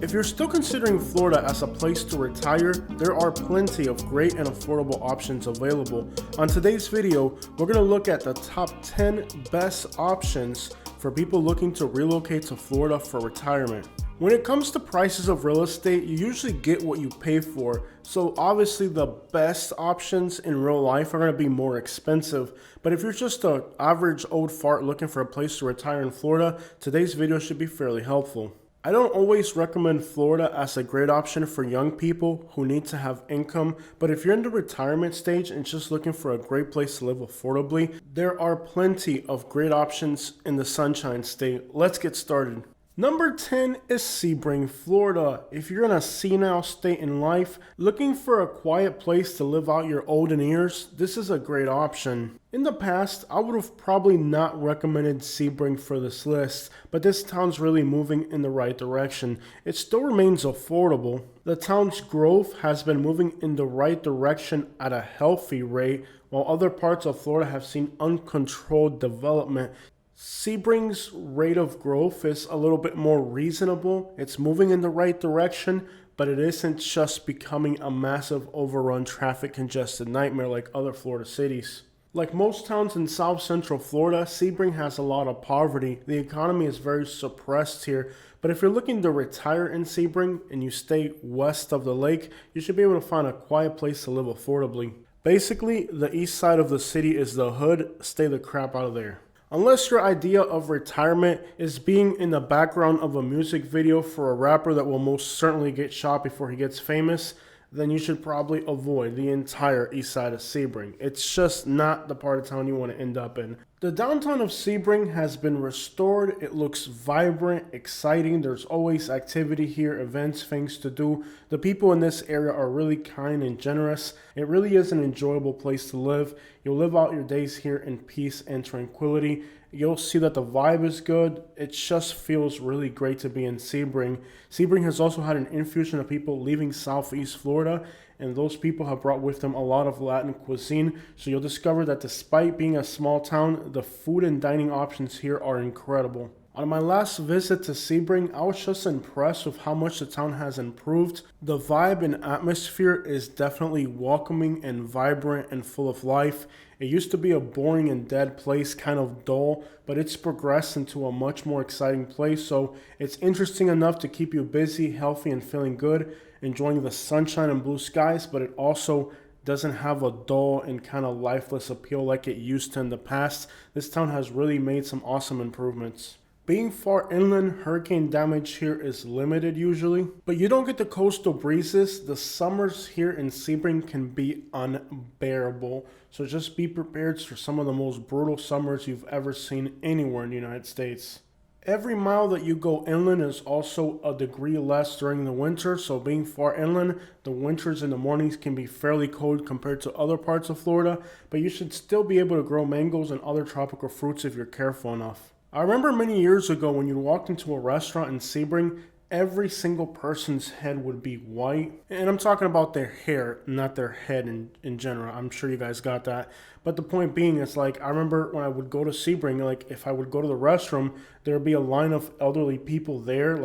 If you're still considering Florida as a place to retire, there are plenty of great and affordable options available. On today's video, we're going to look at the top 10 best options for people looking to relocate to Florida for retirement. When it comes to prices of real estate, you usually get what you pay for. So obviously the best options in real life are going to be more expensive. But if you're just an average old fart looking for a place to retire in Florida, today's video should be fairly helpful. I don't always recommend Florida as a great option for young people who need to have income, but if you're in the retirement stage and just looking for a great place to live affordably, there are plenty of great options in the Sunshine State. Let's get started. Number 10 is Sebring, Florida. If you're in a senile state in life, looking for a quiet place to live out your olden years, this is a great option. In the past, I would have probably not recommended Sebring for this list, but this town's really moving in the right direction. It still remains affordable. The town's growth has been moving in the right direction at a healthy rate, while other parts of Florida have seen uncontrolled development. Sebring's rate of growth is a little bit more reasonable. It's moving in the right direction, but it isn't just becoming a massive overrun traffic congested nightmare like other Florida cities. Like most towns in South Central Florida, Sebring has a lot of poverty. The economy is very suppressed here, but if you're looking to retire in Sebring and you stay west of the lake, you should be able to find a quiet place to live affordably. Basically, the east side of the city is the hood. Stay the crap out of there. Unless your idea of retirement is being in the background of a music video for a rapper that will most certainly get shot before he gets famous, then you should probably avoid the entire east side of Sebring. It's just not the part of town you want to end up in. The downtown of Sebring has been restored. It looks vibrant, exciting. There's always activity here, events, things to do. The people in this area are really kind and generous. It really is an enjoyable place to live. You'll live out your days here in peace and tranquility. You'll see that the vibe is good. It just feels really great to be in Sebring. Sebring has also had an infusion of people leaving Southeast Florida, and those people have brought with them a lot of Latin cuisine. So you'll discover that despite being a small town, the food and dining options here are incredible. On my last visit to Sebring, I was just impressed with how much the town has improved. The vibe and atmosphere is definitely welcoming and vibrant and full of life. It used to be a boring and dead place, kind of dull, but it's progressed into a much more exciting place. So it's interesting enough to keep you busy, healthy, and feeling good, enjoying the sunshine and blue skies, but it also doesn't have a dull and kind of lifeless appeal like it used to in the past. This town has really made some awesome improvements. Being far inland, hurricane damage here is limited usually, but you don't get the coastal breezes. The summers here in Sebring can be unbearable, so just be prepared for some of the most brutal summers you've ever seen anywhere in the United States. Every mile that you go inland is also a degree less during the winter, so being far inland, the winters and the mornings can be fairly cold compared to other parts of Florida, but you should still be able to grow mangoes and other tropical fruits if you're careful enough. I remember many years ago when you walked into a restaurant in Sebring, every single person's head would be white. And I'm talking about their hair, not their head in general. I'm sure you guys got that. But the point being, it's like, I remember when I would go to Sebring, like if I would go to the restroom, there would be a line of elderly people there.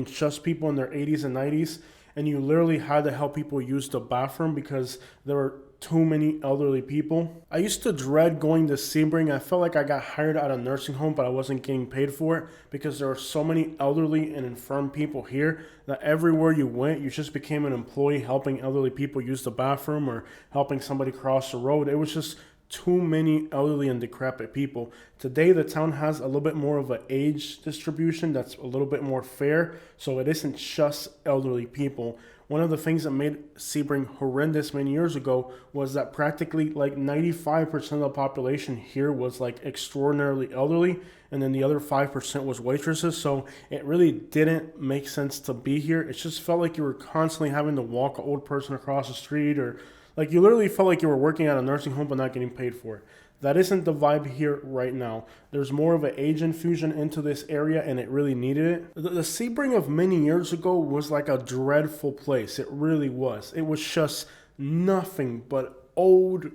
Just people in their 80s and 90s. And you literally had to help people use the bathroom because there were too many elderly people. I used to dread going to Sebring. I felt like I got hired at a nursing home, but I wasn't getting paid for it because there were so many elderly and infirm people here that everywhere you went, you just became an employee helping elderly people use the bathroom or helping somebody cross the road. It was just too many elderly and decrepit people. Today, the town has a little bit more of an age distribution that's a little bit more fair, so it isn't just elderly people. One of the things that made Sebring horrendous many years ago was that practically 95% of the population here was extraordinarily elderly, and then the other 5% was waitresses, so it really didn't make sense to be here. It just felt like you were constantly having to walk an old person across the street, or you literally felt like you were working at a nursing home but not getting paid for it. That isn't the vibe here right now. There's more of an age infusion into this area, and it really needed it. The Sebring of many years ago was like a dreadful place. It really was. It was just nothing but old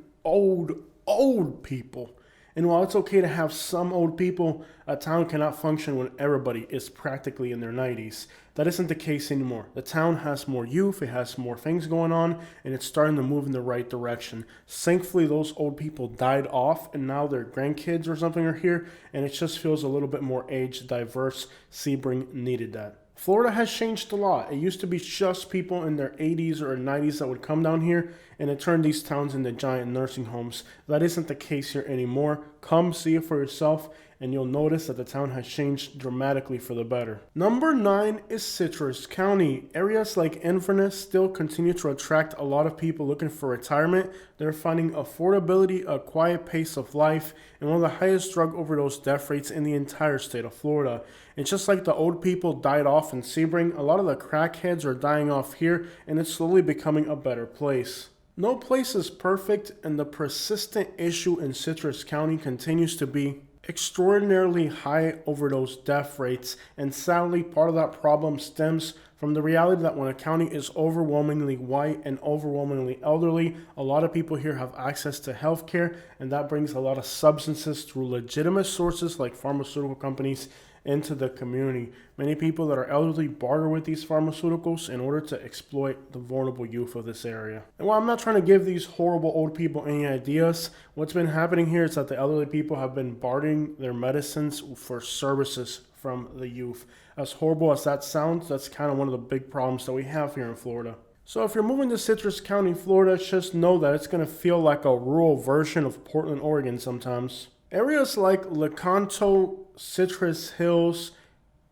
people. And while it's okay to have some old people, a town cannot function when everybody is practically in their 90s. That isn't the case anymore. The town has more youth, it has more things going on, and it's starting to move in the right direction. Thankfully, those old people died off, and now their grandkids or something are here, and it just feels a little bit more age diverse. Sebring needed that. Florida has changed a lot. It used to be just people in their 80s or 90s that would come down here, and it turned these towns into giant nursing homes. That isn't the case here anymore. Come see it for yourself, and you'll notice that the town has changed dramatically for the better. Number 9 is Citrus County. Areas like Inverness still continue to attract a lot of people looking for retirement. They're finding affordability, a quiet pace of life, and one of the highest drug overdose death rates in the entire state of Florida. And just like the old people died off in Sebring, a lot of the crackheads are dying off here, and it's slowly becoming a better place. No place is perfect, and the persistent issue in Citrus County continues to be extraordinarily high overdose death rates, and sadly part of that problem stems from the reality that when a county is overwhelmingly white and overwhelmingly elderly, a lot of people here have access to health care, and that brings a lot of substances through legitimate sources like pharmaceutical companies into the community. Many people that are elderly barter with these pharmaceuticals in order to exploit the vulnerable youth of this area. And while I'm not trying to give these horrible old people any ideas, what's been happening here is that the elderly people have been bartering their medicines for services from the youth. As horrible as that sounds, that's kind of one of the big problems that we have here in Florida. So if you're moving to Citrus County, Florida, just know that it's going to feel like a rural version of Portland, Oregon sometimes. Areas like Lecanto, Citrus Hills,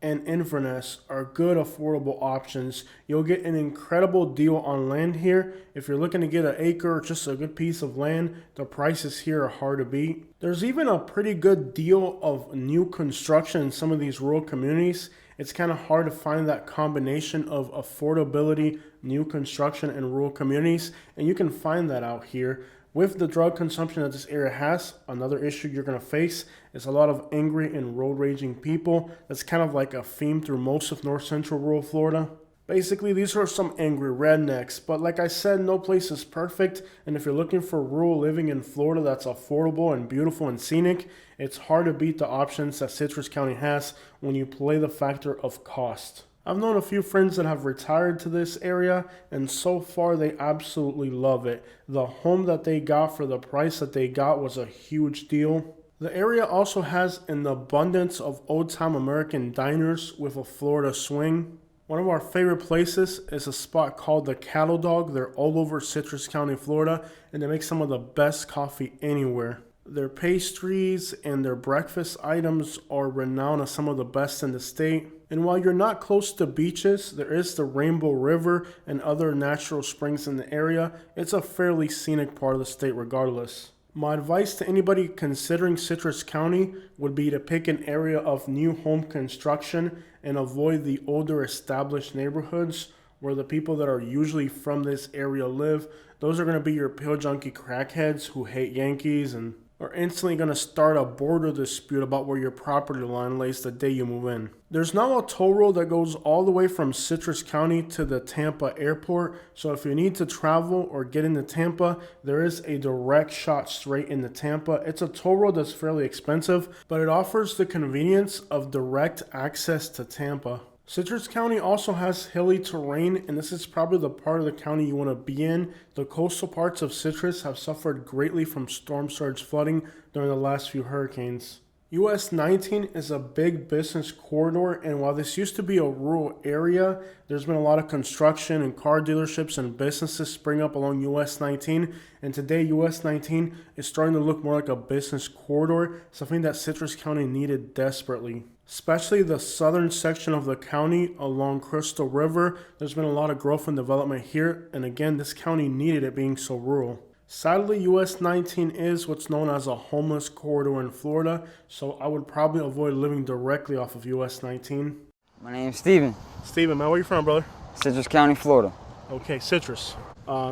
and Inverness are good affordable options. You'll get an incredible deal on land here. If you're looking to get an acre or just a good piece of land, the prices here are hard to beat. There's even a pretty good deal of new construction in some of these rural communities. It's kind of hard to find that combination of affordability, new construction, and rural communities, and you can find that out here. With the drug consumption that this area has, another issue you're going to face is a lot of angry and road raging people. That's kind of like a theme through most of north central rural Florida. Basically, these are some angry rednecks, but like I said, no place is perfect, and if you're looking for rural living in Florida that's affordable and beautiful and scenic, it's hard to beat the options that Citrus County has when you play the factor of cost. I've known a few friends that have retired to this area, and so far they absolutely love it. The home that they got for the price that they got was a huge deal. The area also has an abundance of old-time American diners with a Florida swing. One of our favorite places is a spot called the Cattle Dog. They're all over Citrus County, Florida, and they make some of the best coffee anywhere. Their pastries and their breakfast items are renowned as some of the best in the state. And while you're not close to beaches, there is the Rainbow River and other natural springs in the area. It's a fairly scenic part of the state regardless. My advice to anybody considering Citrus County would be to pick an area of new home construction and avoid the older established neighborhoods where the people that are usually from this area live. Those are going to be your pill junkie crackheads who hate Yankees and are instantly going to start a border dispute about where your property line lays the day you move in. There's now a toll road that goes all the way from Citrus County to the Tampa airport, so if you need to travel or get into Tampa, there is a direct shot straight into Tampa. It's a toll road that's fairly expensive, but it offers the convenience of direct access to Tampa. Citrus County also has hilly terrain, and this is probably the part of the county you want to be in. The coastal parts of Citrus have suffered greatly from storm surge flooding during the last few hurricanes. US 19 is a big business corridor, and while this used to be a rural area, there's been a lot of construction and car dealerships and businesses spring up along US 19, and today US 19 is starting to look more like a business corridor, something that Citrus County needed desperately. Especially the southern section of the county along Crystal River, there's been a lot of growth and development here, and again, this county needed it being so rural. Sadly, US 19 is what's known as a homeless corridor in Florida, so I would probably avoid living directly off of US 19. My name's Steven. Steven, man, where you from, brother? Citrus County, Florida. Okay, Citrus.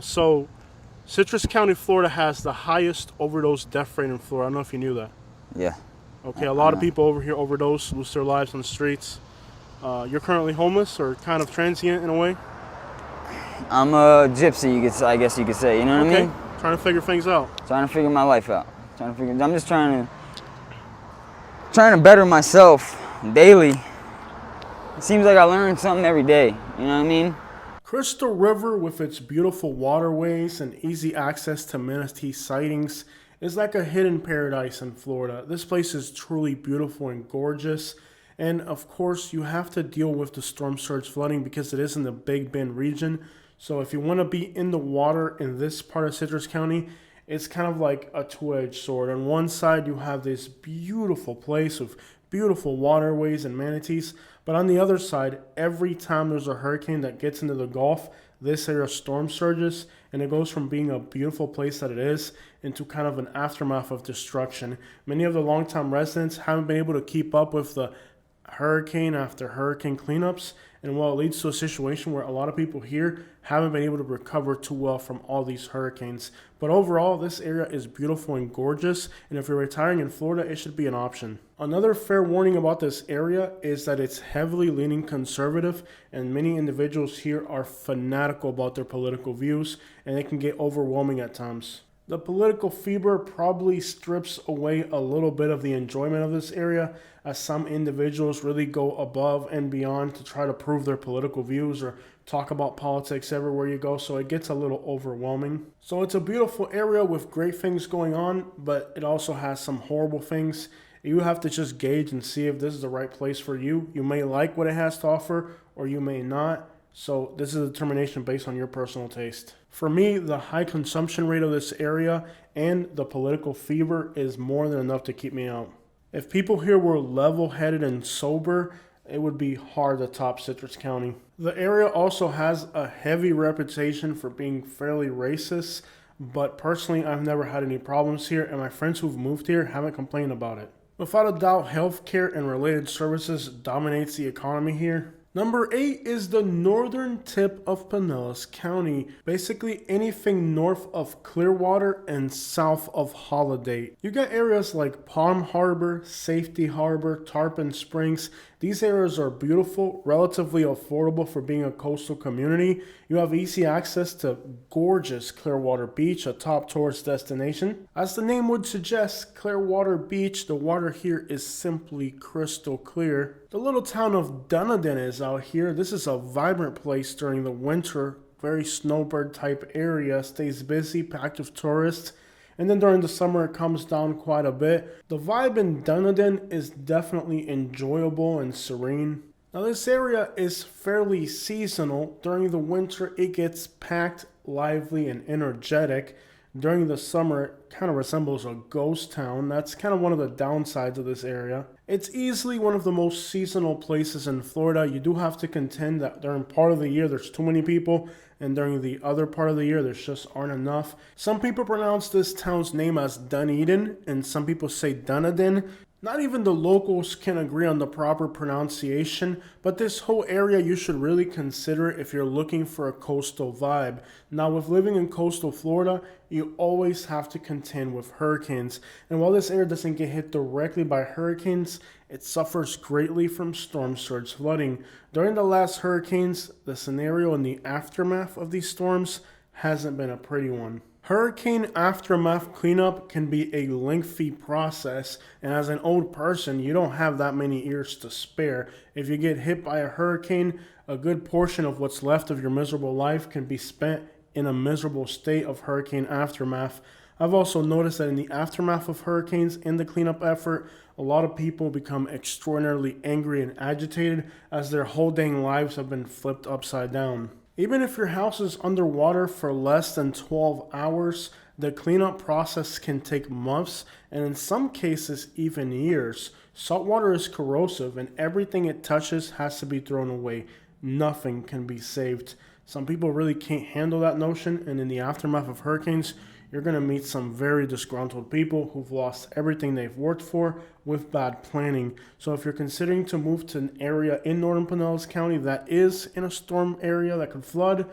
So Citrus County, Florida has the highest overdose death rate in Florida. I don't know if you knew that. Yeah. Okay, a lot of people over here overdose, lose their lives on the streets. You're currently homeless or kind of transient in a way? I'm a gypsy, I guess you could say, you know what I mean? Trying to figure things out. Trying to figure my life out. I'm just trying to trying to better myself daily. It seems like I learn something every day, you know what I mean? Crystal River, with its beautiful waterways and easy access to Manatee sightings, is like a hidden paradise in Florida. This place is truly beautiful and gorgeous. And of course, you have to deal with the storm surge flooding because it is in the Big Bend region. So if you want to be in the water in this part of Citrus County, it's kind of like a two-edged sword. On one side, you have this beautiful place with beautiful waterways and manatees. But on the other side, every time there's a hurricane that gets into the Gulf, this area storm surges, and it goes from being a beautiful place that it is into kind of an aftermath of destruction. Many of the longtime residents haven't been able to keep up with the hurricane after hurricane cleanups, and while it leads to a situation where a lot of people here haven't been able to recover too well from all these hurricanes. But overall, this area is beautiful and gorgeous, and if you're retiring in Florida, it should be an option. Another fair warning about this area is that it's heavily leaning conservative, and many individuals here are fanatical about their political views, and it can get overwhelming at times. The political fever probably strips away a little bit of the enjoyment of this area, as some individuals really go above and beyond to try to prove their political views or talk about politics everywhere you go, so it gets a little overwhelming. So it's a beautiful area with great things going on, but it also has some horrible things. You have to just gauge and see if this is the right place for you. You may like what it has to offer, or you may not. So this is a determination based on your personal taste. For me, the high consumption rate of this area and the political fever is more than enough to keep me out. If people here were level-headed and sober, it would be hard to top Citrus County. The area also has a heavy reputation for being fairly racist, but personally, I've never had any problems here, and my friends who've moved here haven't complained about it. Without a doubt, healthcare and related services dominates the economy here. Number 8 is the northern tip of Pinellas County, basically anything north of Clearwater and south of Holiday. You got areas like Palm Harbor, Safety Harbor, Tarpon Springs. These areas are beautiful, relatively affordable for being a coastal community. You have easy access to gorgeous Clearwater Beach, a top tourist destination. As the name would suggest, Clearwater Beach, the water here is simply crystal clear. The little town of Dunedin is out here. This is a vibrant place during the winter, very snowbird type area, stays busy, packed with tourists. And then during the summer, it comes down quite a bit. The vibe in Dunedin is definitely enjoyable and serene. Now this area is fairly seasonal. During the winter, it gets packed, lively, and energetic. During the summer, it kind of resembles a ghost town. That's kind of one of the downsides of this area. It's easily one of the most seasonal places in Florida. You do have to contend that during part of the year, there's too many people, and during the other part of the year, there's just aren't enough. Some people pronounce this town's name as Dunedin, and some people say Dunedin. Not even the locals can agree on the proper pronunciation, but this whole area you should really consider if you're looking for a coastal vibe. Now, with living in coastal Florida, you always have to contend with hurricanes. And while this area doesn't get hit directly by hurricanes, it suffers greatly from storm surge flooding. During the last hurricanes, the scenario in the aftermath of these storms hasn't been a pretty one. Hurricane aftermath cleanup can be a lengthy process, and as an old person, you don't have that many ears to spare. If you get hit by a hurricane, a good portion of what's left of your miserable life can be spent in a miserable state of hurricane aftermath. I've also noticed that in the aftermath of hurricanes, in the cleanup effort, a lot of people become extraordinarily angry and agitated as their whole dang lives have been flipped upside down. Even if your house is underwater for less than 12 hours, the cleanup process can take months and in some cases even years. Salt water is corrosive and everything it touches has to be thrown away. Nothing can be saved. Some people really can't handle that notion, and in the aftermath of hurricanes, you're going to meet some very disgruntled people who've lost everything they've worked for with bad planning. So if you're considering to move to an area in northern Pinellas County that is in a storm area that could flood,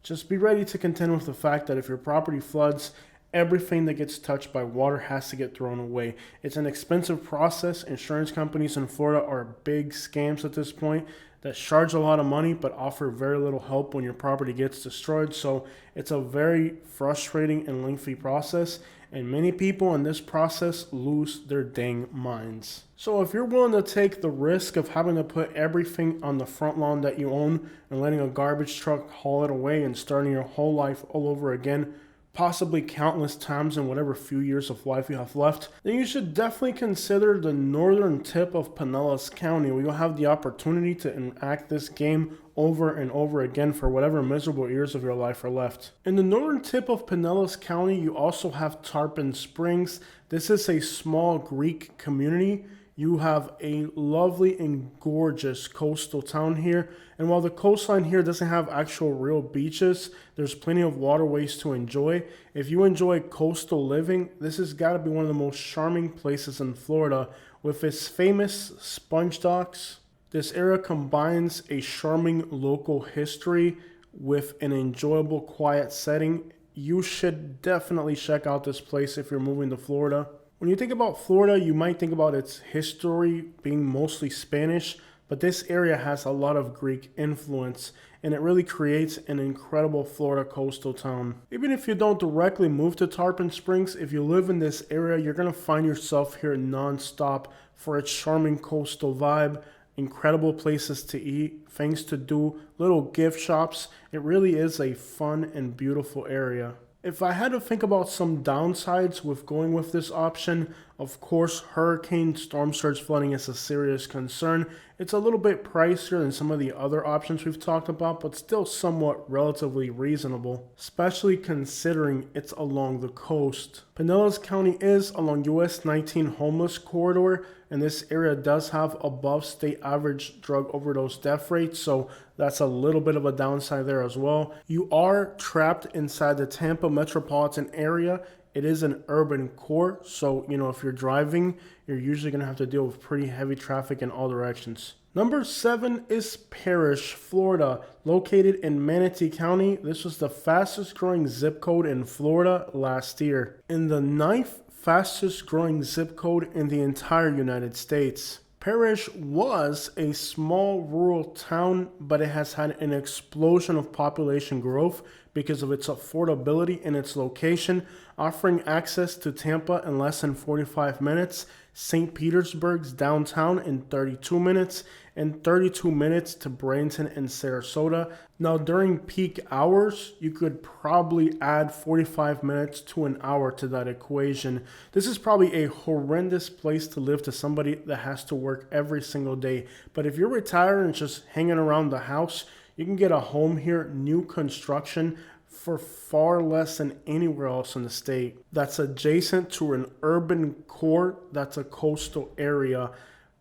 just be ready to contend with the fact that if your property floods, everything that gets touched by water has to get thrown away. It's an expensive process. Insurance companies in Florida are big scams at this point that charge a lot of money but offer very little help when your property gets destroyed. So it's a very frustrating and lengthy process. and many people in this process lose their dang minds. So if you're willing to take the risk of having to put everything on the front lawn that you own and letting a garbage truck haul it away and starting your whole life all over again, possibly countless times in whatever few years of life you have left, then you should definitely consider the northern tip of Pinellas County, where you'll have the opportunity to enact this game over and over again for whatever miserable years of your life are left. In the northern tip of Pinellas County, you also have Tarpon Springs. This is a small Greek community. You have a lovely and gorgeous coastal town here. And while the coastline here doesn't have actual real beaches, there's plenty of waterways to enjoy. If you enjoy coastal living, this has got to be one of the most charming places in Florida. With its famous sponge docks, this area combines a charming local history with an enjoyable quiet setting. You should definitely check out this place if you're moving to Florida. When you think about Florida, you might think about its history being mostly Spanish, but this area has a lot of Greek influence, and it really creates an incredible Florida coastal town. Even if you don't directly move to Tarpon Springs, if you live in this area, you're going to find yourself here non-stop for its charming coastal vibe, incredible places to eat, things to do, little gift shops. It really is a fun and beautiful area. If I had to think about some downsides with going with this option, of course, hurricane storm surge flooding is a serious concern. It's a little bit pricier than some of the other options we've talked about, but still somewhat relatively reasonable, especially considering it's along the coast. Pinellas County is along US 19 homeless corridor, and this area does have above state average drug overdose death rates, so that's a little bit of a downside there as well. You are trapped inside the Tampa metropolitan area. It is an urban core, so if you're driving, you're usually going to have to deal with pretty heavy traffic in all directions. Number 7 is Parrish, Florida, located in Manatee County. This was the fastest growing zip code in Florida last year, and the 9th fastest growing zip code in the entire United States. Parrish was a small rural town, but it has had an explosion of population growth because of its affordability and its location, offering access to Tampa in less than 45 minutes, St. Petersburg's downtown in 32 minutes, and 32 minutes to Bradenton and Sarasota. Now, during peak hours, you could probably add 45 minutes to an hour to that equation. This is probably a horrendous place to live to somebody that has to work every single day. But if you're retired and just hanging around the house, you can get a home here, new construction, for far less than anywhere else in the state. That's adjacent to an urban core that's a coastal area.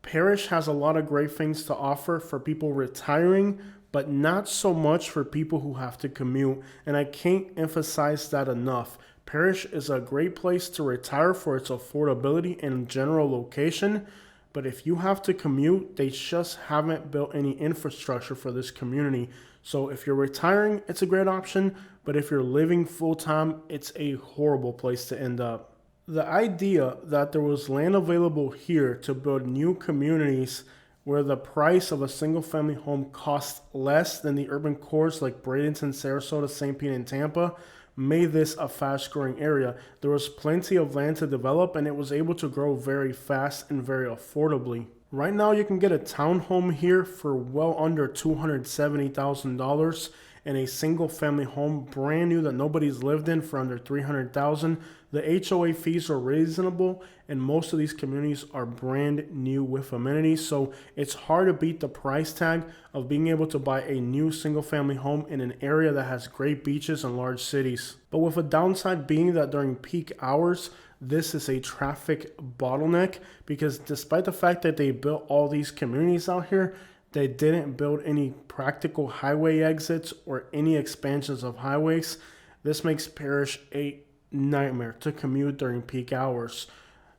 Parrish has a lot of great things to offer for people retiring, but not so much for people who have to commute. And I can't emphasize that enough. Parrish is a great place to retire for its affordability and general location. But if you have to commute, they just haven't built any infrastructure for this community. So if you're retiring, it's a great option. But if you're living full-time, it's a horrible place to end up. The idea that there was land available here to build new communities where the price of a single-family home costs less than the urban cores like Bradenton, Sarasota, St. Pete, and Tampa made this a fast-growing area. There was plenty of land to develop, and it was able to grow very fast and very affordably. Right now, you can get a townhome here for well under $270,000, and a single-family home, brand new that nobody's lived in, for under $300,000. The HOA fees are reasonable, and most of these communities are brand new with amenities, so it's hard to beat the price tag of being able to buy a new single-family home in an area that has great beaches and large cities. But with a downside being that during peak hours, this is a traffic bottleneck, because despite the fact that they built all these communities out here, they didn't build any practical highway exits or any expansions of highways. This makes Parrish a nightmare to commute during peak hours.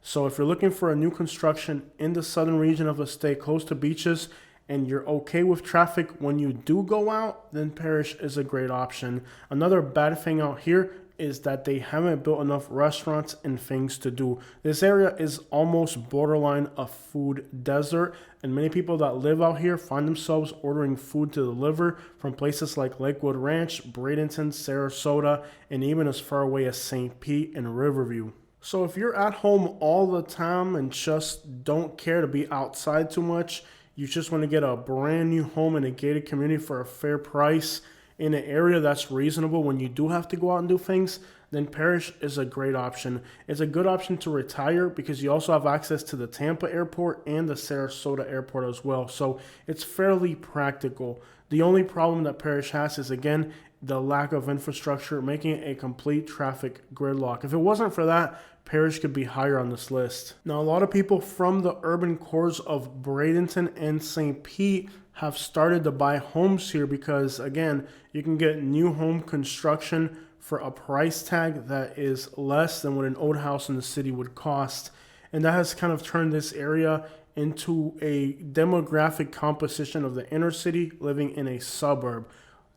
So if you're looking for a new construction in the southern region of the state close to beaches, and you're okay with traffic when you do go out, then Parrish is a great option. Another bad thing out here, is that they haven't built enough restaurants and things to do. This area is almost borderline a food desert, and many people that live out here find themselves ordering food to deliver from places like Lakewood Ranch, Bradenton, Sarasota, and even as far away as St. Pete and Riverview. So if you're at home all the time and just don't care to be outside too much, you just want to get a brand new home in a gated community for a fair price in an area that's reasonable when you do have to go out and do things, then Parrish is a great option. It's a good option to retire because you also have access to the Tampa airport and the Sarasota airport as well. So it's fairly practical. The only problem that Parrish has is, again, the lack of infrastructure, making it a complete traffic gridlock. If it wasn't for that, Parrish could be higher on this list. Now, a lot of people from the urban cores of Bradenton and St. Pete have started to buy homes here because, again, you can get new home construction for a price tag that is less than what an old house in the city would cost. And that has kind of turned this area into a demographic composition of the inner city living in a suburb.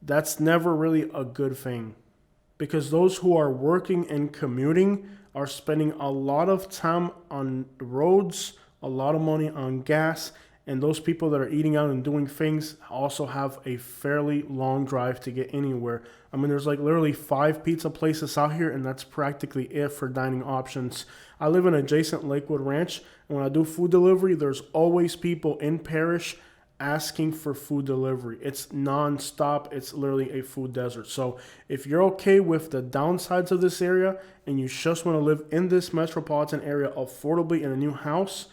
That's never really a good thing because those who are working and commuting are spending a lot of time on roads, a lot of money on gas, and those people that are eating out and doing things also have a fairly long drive to get anywhere. I mean, there's like literally 5 pizza places out here, and that's practically it for dining options. I live in adjacent Lakewood Ranch, and when I do food delivery, there's always people in Parrish asking for food delivery. It's non-stop. It's literally a food desert. So if you're okay with the downsides of this area and you just want to live in this metropolitan area affordably in a new house,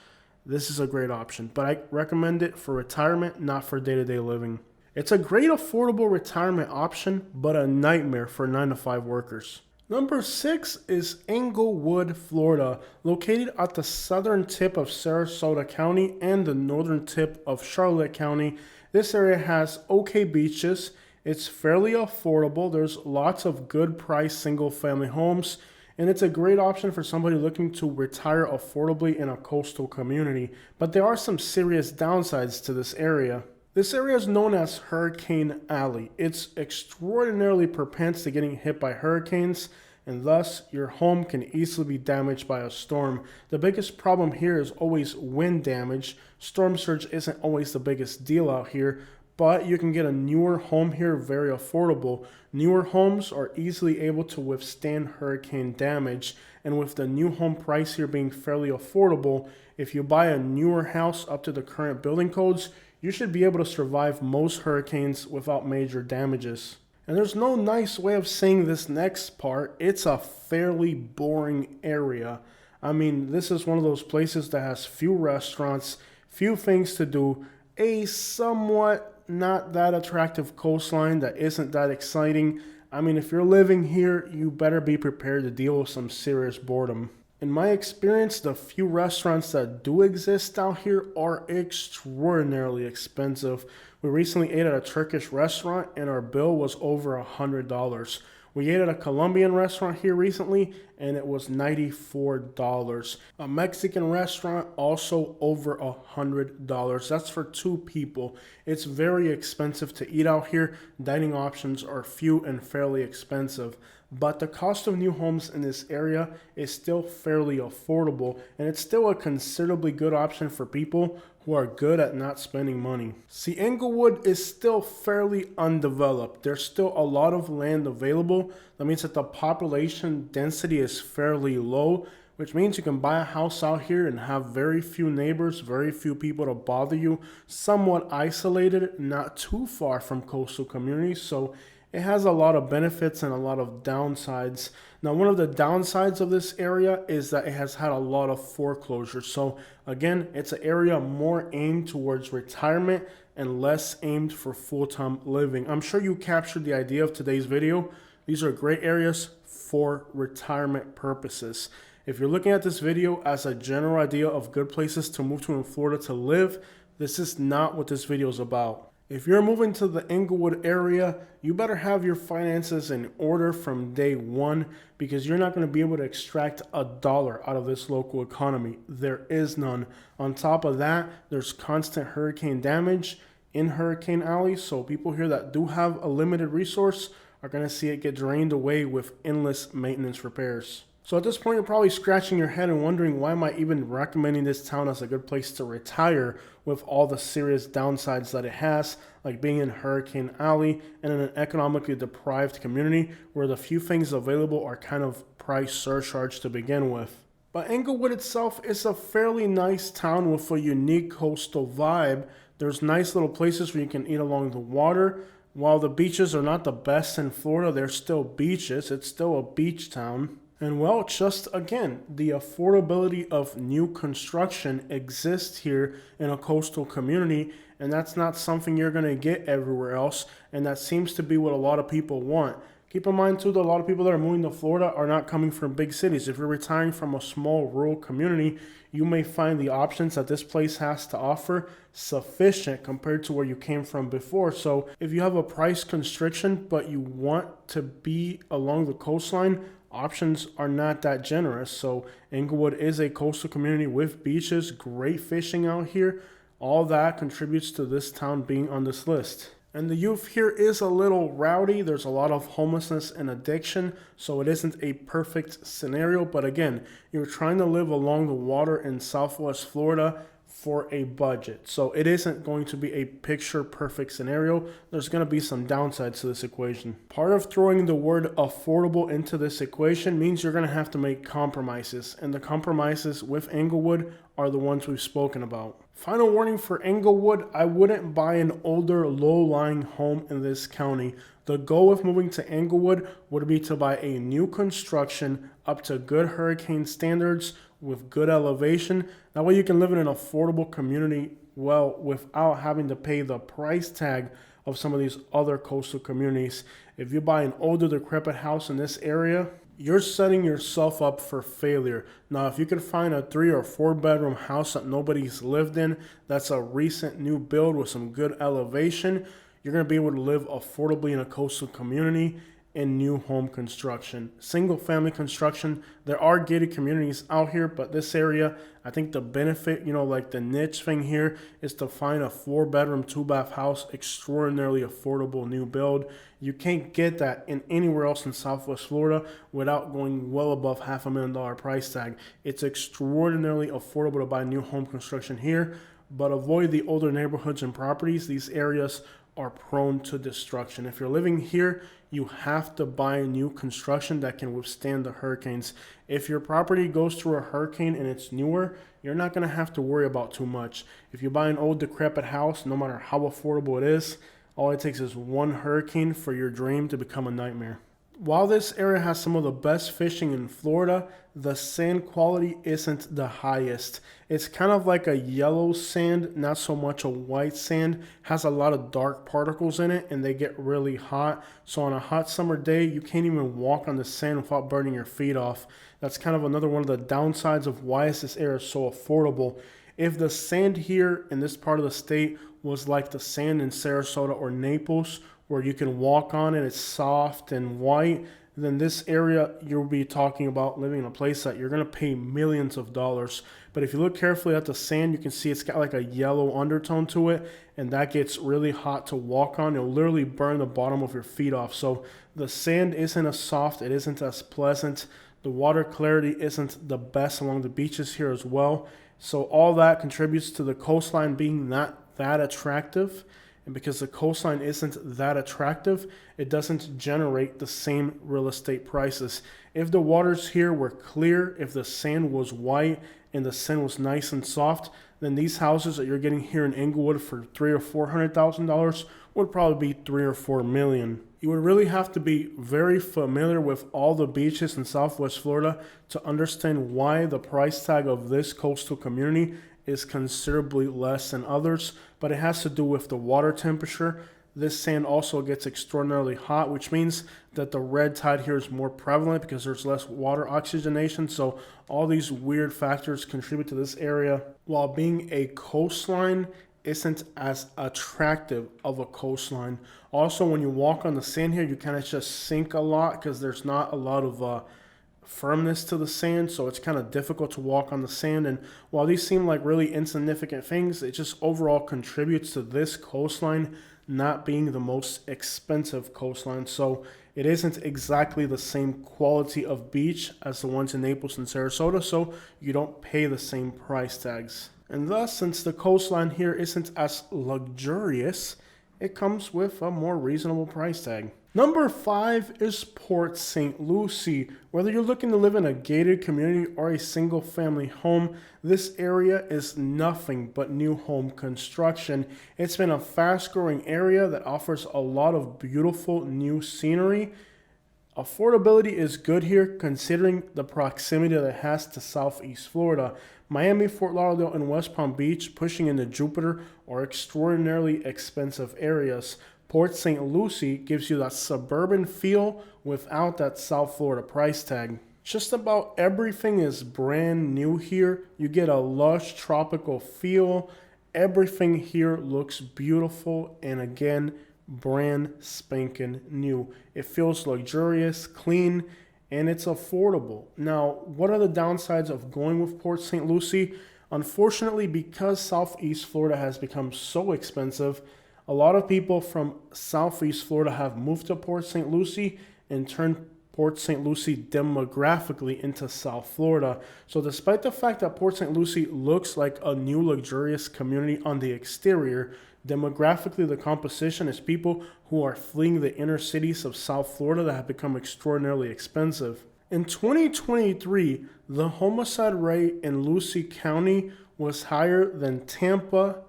this is a great option. But I recommend it for retirement, not for day-to-day living. It's a great affordable retirement option, but a nightmare for 9-to-5 workers. Number 6 is Anglewood, Florida, located at the southern tip of Sarasota County and the northern tip of Charlotte County. This area has okay beaches. It's fairly affordable. There's lots of good price single family homes, and it's a great option for somebody looking to retire affordably in a coastal community. But there are some serious downsides to this area. This area is known as Hurricane Alley. It's extraordinarily propense to getting hit by hurricanes, and thus your home can easily be damaged by a storm. The biggest problem here is always wind damage. Storm surge isn't always the biggest deal out here, but you can get a newer home here very affordable. Newer homes are easily able to withstand hurricane damage, and with the new home price here being fairly affordable, if you buy a newer house up to the current building codes, you should be able to survive most hurricanes without major damages. And there's no nice way of saying this next part. It's a fairly boring area. I mean, this is one of those places that has few restaurants, few things to do, a somewhat not that attractive coastline that isn't that exciting. I mean, if you're living here, you better be prepared to deal with some serious boredom. In my experience, the few restaurants that do exist out here are extraordinarily expensive. We recently ate at a Turkish restaurant and our bill was over $100. We ate at a Colombian restaurant here recently and it was $94. A Mexican restaurant also over $100. That's for 2 people. It's very expensive to eat out here. Dining options are few and fairly expensive. But the cost of new homes in this area is still fairly affordable, and it's still a considerably good option for people who are good at not spending money. See, Anglewood is still fairly undeveloped. There's still a lot of land available. That means that the population density is fairly low, which means you can buy a house out here and have very few neighbors, very few people to bother you, somewhat isolated, not too far from coastal communities. So it has a lot of benefits and a lot of downsides. Now, one of the downsides of this area is that it has had a lot of foreclosures. So again, it's an area more aimed towards retirement and less aimed for full-time living. I'm sure you captured the idea of today's video. These are great areas for retirement purposes. If you're looking at this video as a general idea of good places to move to in Florida to live, this is not what this video is about. If you're moving to the Anglewood area, you better have your finances in order from day one because you're not going to be able to extract $1 out of this local economy. There is none. On top of that, there's constant hurricane damage in Hurricane Alley, so people here that do have a limited resource are going to see it get drained away with endless maintenance repairs. So at this point, you're probably scratching your head and wondering, why am I even recommending this town as a good place to retire with all the serious downsides that it has, like being in Hurricane Alley and in an economically deprived community where the few things available are kind of price surcharge to begin with. But Anglewood itself is a fairly nice town with a unique coastal vibe. There's nice little places where you can eat along the water. While the beaches are not the best in Florida, they're still beaches. It's still a beach town. And well, just again, the affordability of new construction exists here in a coastal community, and that's not something you're going to get everywhere else, and that seems to be what a lot of people want. Keep in mind too that a lot of people that are moving to Florida are not coming from big cities. If you're retiring from a small rural community, you may find the options that this place has to offer sufficient compared to where you came from before. So if you have a price constriction but you want to be along the coastline, options are not that generous. So Anglewood is a coastal community with beaches, great fishing out here. All that contributes to this town being on this list. And the youth here is a little rowdy. There's a lot of homelessness and addiction, so it isn't a perfect scenario. But again, you're trying to live along the water in Southwest Florida for a budget. So it isn't going to be a picture perfect scenario. There's going to be some downsides to this equation. Part of throwing the word affordable into this equation means you're going to have to make compromises. And the compromises with Anglewood are the ones we've spoken about. Final warning for Anglewood, I wouldn't buy an older low-lying home in this county. The goal of moving to Anglewood would be to buy a new construction up to good hurricane standards with good elevation. That way you can live in an affordable community well without having to pay the price tag of some of these other coastal communities. If you buy an older decrepit house in this area, you're setting yourself up for failure. Now, if you can find a 3 or 4 bedroom house that nobody's lived in, that's a recent new build with some good elevation, you're going to be able to live affordably in a coastal community in new home construction. Single family construction, there are gated communities out here, but this area, I think the benefit, like the niche thing here is to find a 4 bedroom, 2 bath house, extraordinarily affordable new build. You can't get that in anywhere else in Southwest Florida without going well above $500,000 price tag. It's extraordinarily affordable to buy new home construction here, but avoid the older neighborhoods and properties. These areas are prone to destruction. If you're living here, you have to buy new construction that can withstand the hurricanes. If your property goes through a hurricane and it's newer, you're not going to have to worry about too much. If you buy an old decrepit house, no matter how affordable it is, all it takes is one hurricane for your dream to become a nightmare. While this area has some of the best fishing in Florida, the sand quality isn't the highest. It's kind of like a yellow sand, not so much a white sand. Has a lot of dark particles in it and they get really hot. So on a hot summer day, you can't even walk on the sand without burning your feet off. That's kind of another one of the downsides of why is this area so affordable. If the sand here in this part of the state was like the sand in Sarasota or Naples, where you can walk on it, it's soft and white, then this area you'll be talking about living in a place that you're going to pay millions of dollars. But if you look carefully at the sand, you can see it's got like a yellow undertone to it, and that gets really hot to walk on. It'll literally burn the bottom of your feet off. So the sand isn't as soft, it isn't as pleasant. The water clarity isn't the best along the beaches here as well. So all that contributes to the coastline being not that attractive. And because the coastline isn't that attractive, it doesn't generate the same real estate prices. If the waters here were clear, if the sand was white and the sand was nice and soft, then these houses that you're getting here in Anglewood for $300,000 or $400,000 would probably be $3 or $4 million. You would really have to be very familiar with all the beaches in Southwest Florida to understand why the price tag of this coastal community is considerably less than others, but it has to do with the water temperature. This sand also gets extraordinarily hot, which means that the red tide here is more prevalent because there's less water oxygenation. So all these weird factors contribute to this area. While being a coastline isn't as attractive of a coastline. Also, when you walk on the sand here, you kind of just sink a lot because there's not a lot of firmness to the sand, so it's kind of difficult to walk on the sand. And while these seem like really insignificant things, it just overall contributes to this coastline not being the most expensive coastline. So it isn't exactly the same quality of beach as the ones in Naples and Sarasota, so you don't pay the same price tags. And thus, since the coastline here isn't as luxurious, it comes with a more reasonable price tag. Number 5 is Port St. Lucie. Whether you're looking to live in a gated community or a single family home, this area is nothing but new home construction. It's been a fast growing area that offers a lot of beautiful new scenery. Affordability is good here considering the proximity that it has to Southeast Florida. Miami, Fort Lauderdale, and West Palm Beach, pushing into Jupiter, are extraordinarily expensive areas. Port St. Lucie gives you that suburban feel without that South Florida price tag. Just about everything is brand new here. You get a lush tropical feel. Everything here looks beautiful and again, brand spanking new. It feels luxurious, clean, and it's affordable. Now, what are the downsides of going with Port St. Lucie? Unfortunately, because Southeast Florida has become so expensive, a lot of people from Southeast Florida have moved to Port St. Lucie and turned Port St. Lucie demographically into South Florida. So despite the fact that Port St. Lucie looks like a new luxurious community on the exterior, demographically the composition is people who are fleeing the inner cities of South Florida that have become extraordinarily expensive. In 2023, the homicide rate in Lucie County was higher than Tampa,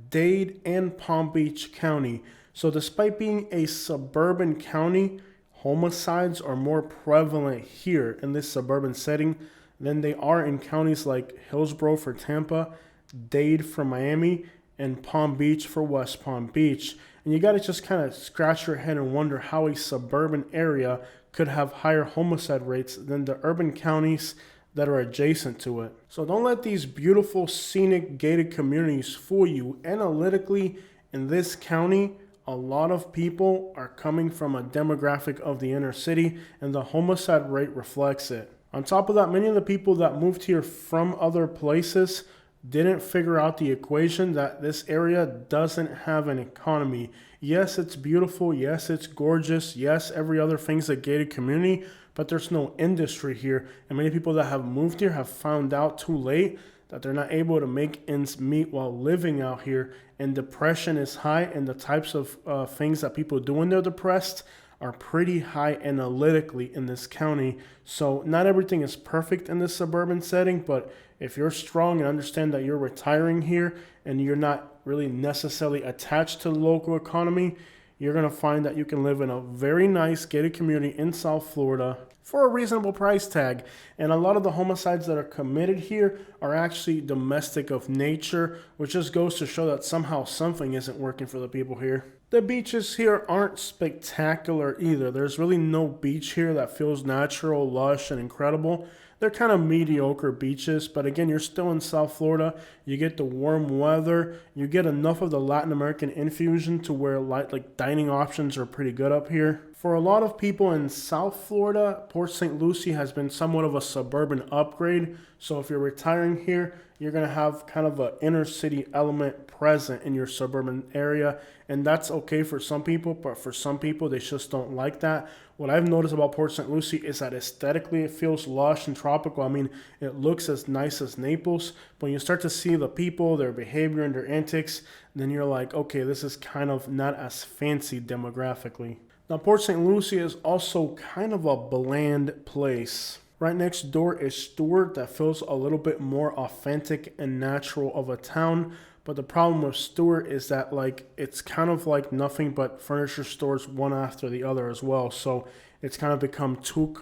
Dade, and Palm Beach County. So despite being a suburban county, homicides are more prevalent here in this suburban setting than they are in counties like Hillsborough for Tampa, Dade for Miami, and Palm Beach for West Palm Beach. And you got to just kind of scratch your head and wonder how a suburban area could have higher homicide rates than the urban counties that are adjacent to it. So don't let these beautiful scenic gated communities fool you. Analytically, in this county, a lot of people are coming from a demographic of the inner city, and the homicide rate reflects it. On top of that, many of the people that moved here from other places didn't figure out the equation that this area doesn't have an economy. Yes, it's beautiful. Yes, it's gorgeous. Yes, every other thing's a gated community, but there's no industry here. And many people that have moved here have found out too late that they're not able to make ends meet while living out here. And depression is high, and the types of things that people do when they're depressed are pretty high analytically in this county. So not everything is perfect in this suburban setting, but if you're strong and understand that you're retiring here and you're not really necessarily attached to the local economy, you're going to find that you can live in a very nice gated community in South Florida for a reasonable price tag. And a lot of the homicides that are committed here are actually domestic of nature, which just goes to show that somehow something isn't working for the people here. The beaches here aren't spectacular either. There's really no beach here that feels natural, lush, and incredible. They're kind of mediocre beaches, but again, you're still in South Florida. You get the warm weather. You get enough of the Latin American infusion to where like dining options are pretty good up here. For a lot of people in South Florida, Port St. Lucie has been somewhat of a suburban upgrade. So if you're retiring here, you're going to have kind of an inner city element present in your suburban area. And that's okay for some people, but for some people, they just don't like that. What I've noticed about Port St. Lucie is that aesthetically it feels lush and tropical. I mean, it looks as nice as Naples. But when you start to see the people, their behavior, and their antics, then you're like, okay, this is kind of not as fancy demographically. Now, Port St. Lucie is also kind of a bland place. Right next door is Stuart, that feels a little bit more authentic and natural of a town. But the problem with Stuart is that it's kind of like nothing but furniture stores one after the other as well. So it's kind of become too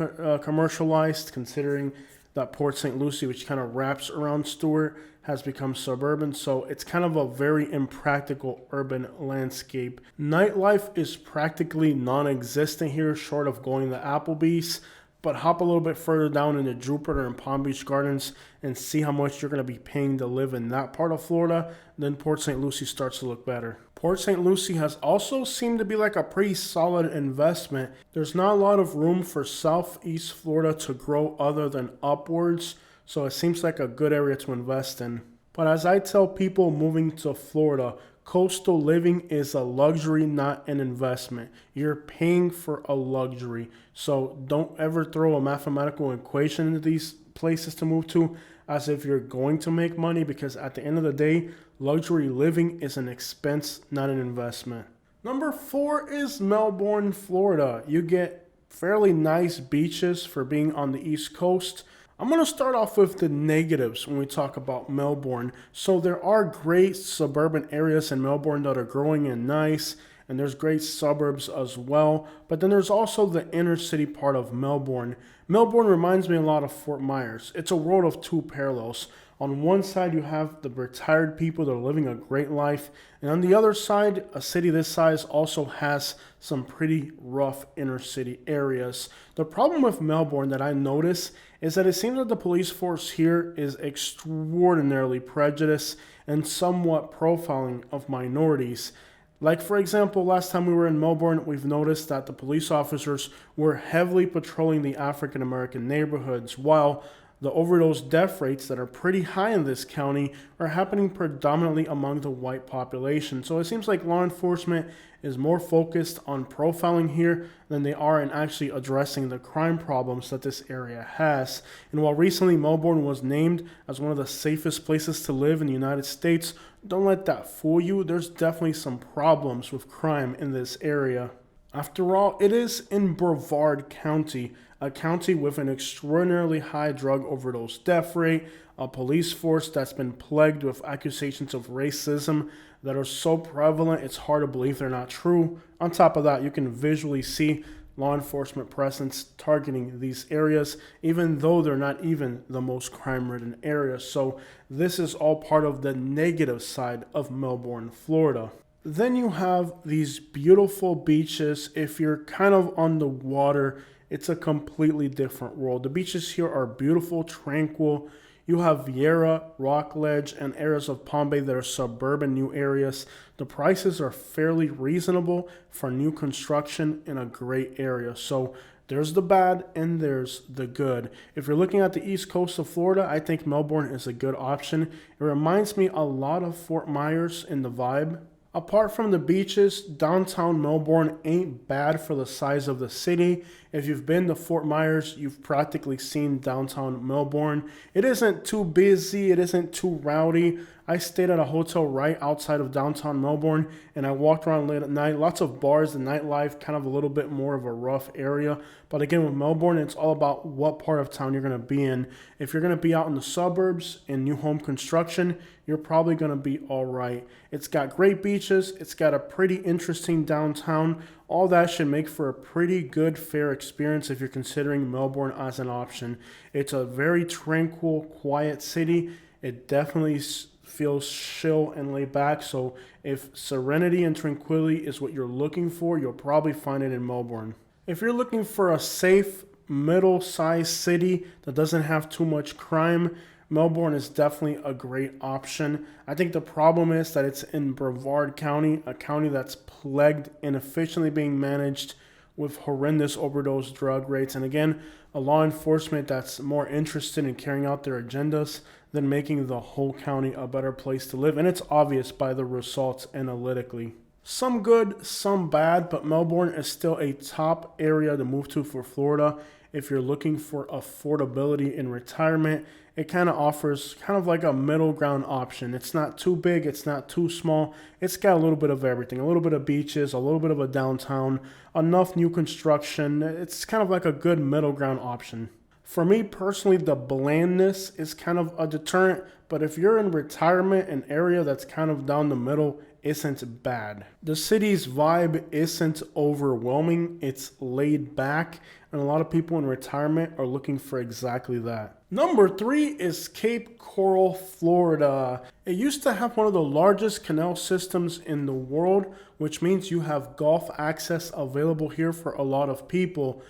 commercialized, considering that Port St. Lucie, which kind of wraps around Stuart, has become suburban. So it's kind of a very impractical urban landscape. Nightlife is practically non-existent here, short of going to Applebee's. But hop a little bit further down into Jupiter and Palm Beach Gardens and see how much you're going to be paying to live in that part of Florida. Then Port St. Lucie starts to look better. Port St. Lucie has also seemed to be like a pretty solid investment. There's not a lot of room for Southeast Florida to grow other than upwards. So it seems like a good area to invest in. But as I tell people moving to Florida, Coastal living is a luxury, not an investment. You're paying for a luxury. So don't ever throw a mathematical equation into these places to move to as if you're going to make money, because at the end of the day, luxury living is an expense, not an investment. Number 4 is Melbourne, Florida. You get fairly nice beaches for being on the East Coast. I'm going to start off with the negatives when we talk about Melbourne. So there are great suburban areas in Melbourne that are growing and nice, and there's great suburbs as well. But then there's also the inner city part of Melbourne. Melbourne reminds me a lot of Fort Myers. It's a world of two parallels. On one side, you have the retired people that are living a great life. And on the other side, a city this size also has some pretty rough inner city areas. The problem with Melbourne that I notice is that it seems that the police force here is extraordinarily prejudiced and somewhat profiling of minorities. Like, for example, last time we were in Melbourne, we've noticed that the police officers were heavily patrolling the African American neighborhoods, while the overdose death rates that are pretty high in this county are happening predominantly among the white population. So it seems like law enforcement is more focused on profiling here than they are in actually addressing the crime problems that this area has. And while recently Melbourne was named as one of the safest places to live in the United States, don't let that fool you. There's definitely some problems with crime in this area. After all, it is in Brevard County, a county with an extraordinarily high drug overdose death rate, a police force that's been plagued with accusations of racism that are so prevalent it's hard to believe they're not true. On top of that, you can visually see law enforcement presence targeting these areas, even though they're not even the most crime-ridden areas. So this is all part of the negative side of Melbourne, Florida. Then you have these beautiful beaches. If you're kind of on the water, it's a completely different world. The beaches here are beautiful, tranquil. You have Vieira, Rockledge, and areas of Palm Bay that are suburban new areas. The prices are fairly reasonable for new construction in a great area. So there's the bad and there's the good. If you're looking at the east coast of Florida, I think Melbourne is a good option. It reminds me a lot of Fort Myers in the vibe. Apart from the beaches, downtown Melbourne ain't bad for the size of the city. If you've been to Fort Myers, you've practically seen downtown Melbourne. It isn't too busy, it isn't too rowdy. I stayed at a hotel right outside of downtown Melbourne, and I walked around late at night. Lots of bars and nightlife, kind of a little bit more of a rough area. But again, with Melbourne, it's all about what part of town you're going to be in. If you're going to be out in the suburbs in new home construction, you're probably going to be all right. It's got great beaches. It's got a pretty interesting downtown. All that should make for a pretty good, fair experience if you're considering Melbourne as an option. It's a very tranquil, quiet city. It definitely feels chill and laid back. So if serenity and tranquility is what you're looking for, you'll probably find it in Melbourne. If you're looking for a safe, middle-sized city that doesn't have too much crime, Melbourne is definitely a great option. I think the problem is that it's in Brevard County, a county that's plagued inefficiently being managed with horrendous overdose drug rates. And again, a law enforcement that's more interested in carrying out their agendas than making the whole county a better place to live. And it's obvious by the results analytically. Some good, some bad, but Melbourne is still a top area to move to for Florida. If you're looking for affordability in retirement, it kind of offers kind of like a middle ground option. It's not too big, it's not too small. It's got a little bit of everything, a little bit of beaches, a little bit of a downtown, enough new construction. It's kind of like a good middle ground option. For me personally, the blandness is kind of a deterrent, but if you're in retirement, an area that's kind of down the middle isn't bad. The city's vibe isn't overwhelming, it's laid back, and a lot of people in retirement are looking for exactly that. Number 3 is Cape Coral, Florida. It used to have one of the largest canal systems in the world, which means you have golf access available here for a lot of people.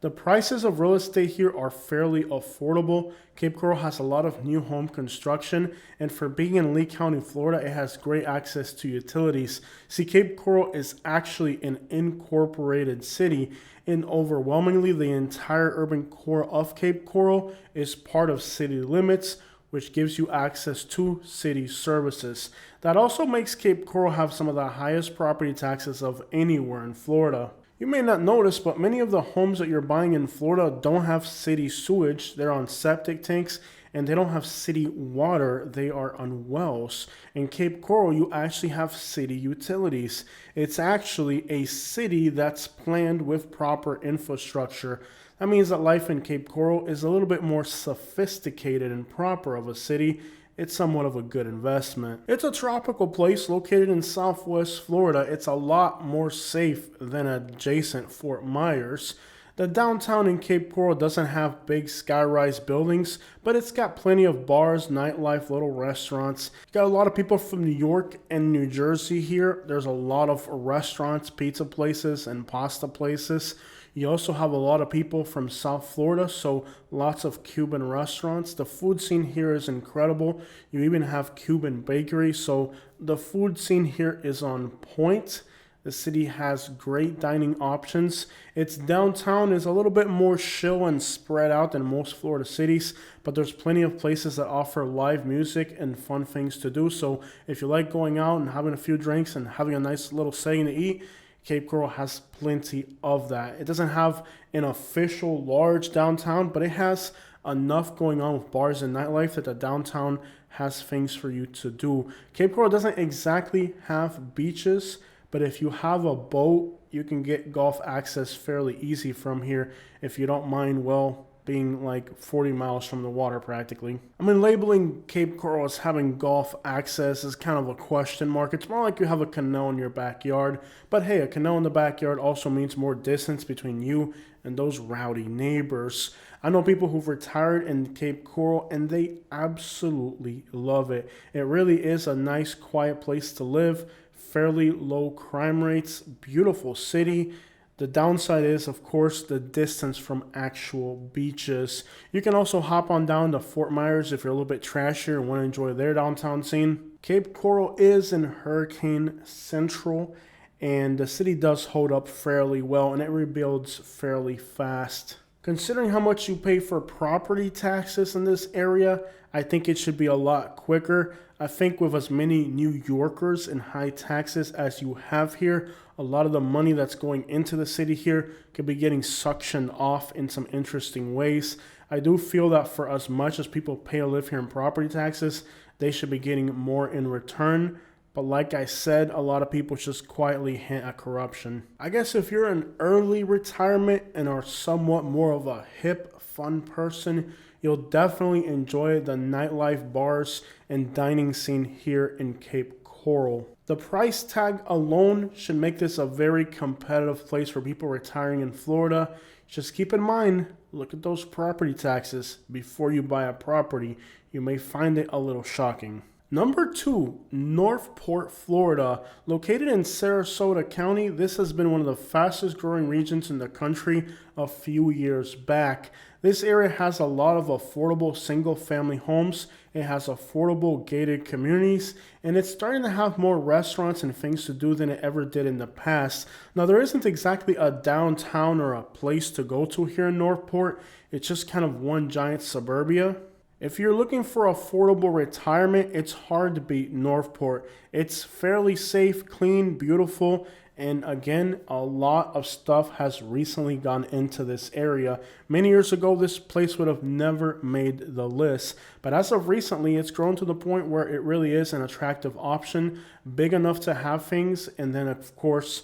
The prices of real estate here are fairly affordable. Cape Coral has a lot of new home construction, and for being in Lee County, Florida, it has great access to utilities. See, Cape Coral is actually an incorporated city, and overwhelmingly the entire urban core of Cape Coral is part of city limits, which gives you access to city services. That also makes Cape Coral have some of the highest property taxes of anywhere in Florida. You may not notice, but many of the homes that you're buying in Florida don't have city sewage. They're on septic tanks, and they don't have city water. They are on wells. In Cape Coral, you actually have city utilities. It's actually a city that's planned with proper infrastructure. That means that life in Cape Coral is a little bit more sophisticated and proper of a city. It's somewhat of a good investment. It's a tropical place located in Southwest Florida. It's a lot more safe than adjacent Fort Myers. The downtown in Cape Coral doesn't have big skyrise buildings, but it's got plenty of bars, nightlife, little restaurants. You got a lot of people from New York and New Jersey here. There's a lot of restaurants, pizza places, and pasta places. You also have a lot of people from South Florida, so lots of Cuban restaurants. The food scene here is incredible. You even have Cuban bakery, so the food scene here is on point. The city has great dining options. Its downtown is a little bit more chill and spread out than most Florida cities, but there's plenty of places that offer live music and fun things to do. So if you like going out and having a few drinks and having a nice little setting to eat, Cape Coral has plenty of that. It doesn't have an official large downtown, but it has enough going on with bars and nightlife that the downtown has things for you to do. Cape Coral doesn't exactly have beaches, but if you have a boat, you can get golf access fairly easy from here if you don't mind, well, being like 40 miles from the water practically. I mean, labeling Cape Coral as having golf access is kind of a question mark. It's more like you have a canal in your backyard. But hey, a canal in the backyard also means more distance between you and those rowdy neighbors. I know people who've retired in Cape Coral and they absolutely love it. It really is a nice, quiet place to live. Fairly low crime rates, beautiful city. The downside is, of course, the distance from actual beaches. You can also hop on down to Fort Myers if you're a little bit trashier and want to enjoy their downtown scene. Cape Coral is in Hurricane Central, and the city does hold up fairly well, and it rebuilds fairly fast. Considering how much you pay for property taxes in this area, I think it should be a lot quicker. I think with as many New Yorkers and high taxes as you have here, a lot of the money that's going into the city here could be getting suctioned off in some interesting ways. I do feel that for as much as people pay to live here in property taxes, they should be getting more in return. But like I said, a lot of people just quietly hint at corruption. I guess if you're in early retirement and are somewhat more of a hip, fun person, you'll definitely enjoy the nightlife, bars, and dining scene here in Cape Coral. The price tag alone should make this a very competitive place for people retiring in Florida. Just keep in mind, look at those property taxes before you buy a property. You may find it a little shocking. Number 2, Northport, Florida. Located in Sarasota County, this has been one of the fastest growing regions in the country a few years back. This area has a lot of affordable single family homes. It has affordable gated communities, and it's starting to have more restaurants and things to do than it ever did in the past. Now, there isn't exactly a downtown or a place to go to here in Northport. It's just kind of one giant suburbia. If you're looking for affordable retirement, it's hard to beat Northport. It's fairly safe, clean, beautiful, and again, a lot of stuff has recently gone into this area. Many years ago, this place would have never made the list, but as of recently, it's grown to the point where it really is an attractive option, big enough to have things, and then of course,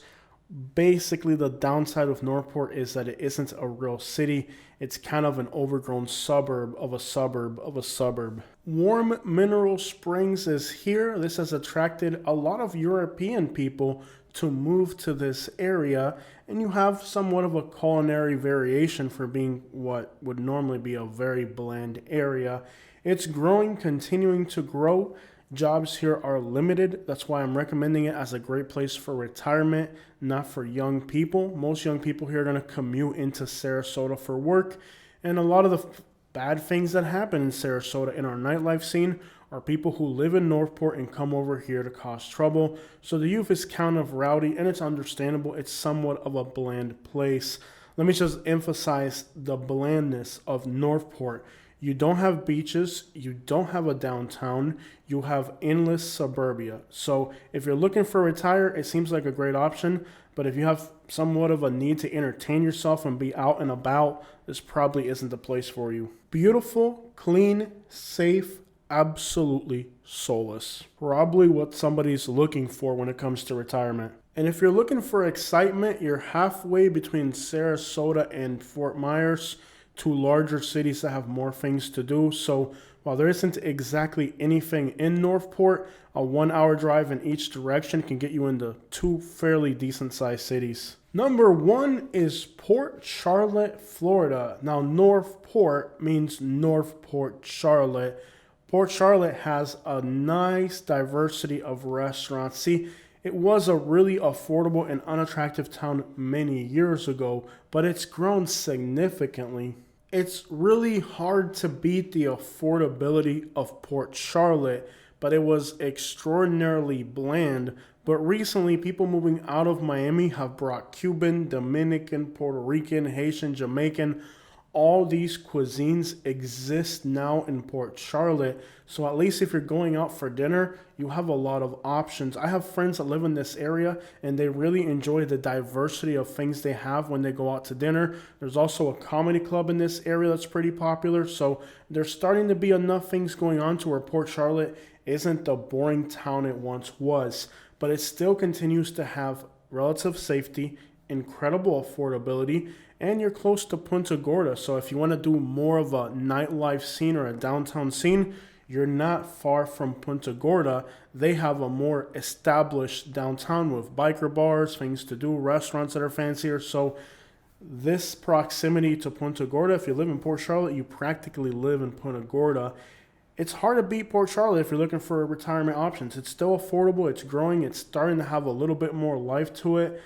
basically the downside of Northport is that it isn't a real city. It's kind of an overgrown suburb of a suburb of a suburb. Warm Mineral Springs is here. This has attracted a lot of European people to move to this area, and you have somewhat of a culinary variation for being what would normally be a very bland area. It's growing, continuing to grow. Jobs here are limited. That's why I'm recommending it as a great place for retirement, not for young people. Most young people here are going to commute into Sarasota for work. And a lot of the bad things that happen in Sarasota in our nightlife scene are people who live in Northport and come over here to cause trouble. So the youth is kind of rowdy, and it's understandable. It's somewhat of a bland place. Let me just emphasize the blandness of Northport. You don't have beaches, you don't have a downtown, you have endless suburbia. So if you're looking for retire, it seems like a great option. But if you have somewhat of a need to entertain yourself and be out and about, this probably isn't the place for you. Beautiful, clean, safe, absolutely soulless. Probably what somebody's looking for when it comes to retirement. And if you're looking for excitement, you're halfway between Sarasota and Fort Myers, two larger cities that have more things to do. So while there isn't exactly anything in Northport, a 1 hour drive in each direction can get you into two fairly decent sized cities. Number one is Port Charlotte, Florida. Now, Northport means Northport, Charlotte. Port Charlotte has a nice diversity of restaurants. See, it was a really affordable and unattractive town many years ago, but it's grown significantly. It's really hard to beat the affordability of Port Charlotte, but it was extraordinarily bland. But recently, people moving out of Miami have brought Cuban, Dominican, Puerto Rican, Haitian, Jamaican. All these cuisines exist now in Port Charlotte. So at least if you're going out for dinner, you have a lot of options. I have friends that live in this area and they really enjoy the diversity of things they have when they go out to dinner. There's also a comedy club in this area that's pretty popular. So there's starting to be enough things going on to where Port Charlotte isn't the boring town it once was. But it still continues to have relative safety, incredible affordability, and you're close to Punta Gorda. So if you want to do more of a nightlife scene or a downtown scene, you're not far from Punta Gorda. They have a more established downtown with biker bars, things to do, restaurants that are fancier. So this proximity to Punta Gorda, if you live in Port Charlotte, you practically live in Punta Gorda. It's hard to beat Port Charlotte if you're looking for retirement options. It's still affordable, it's growing, it's starting to have a little bit more life to it.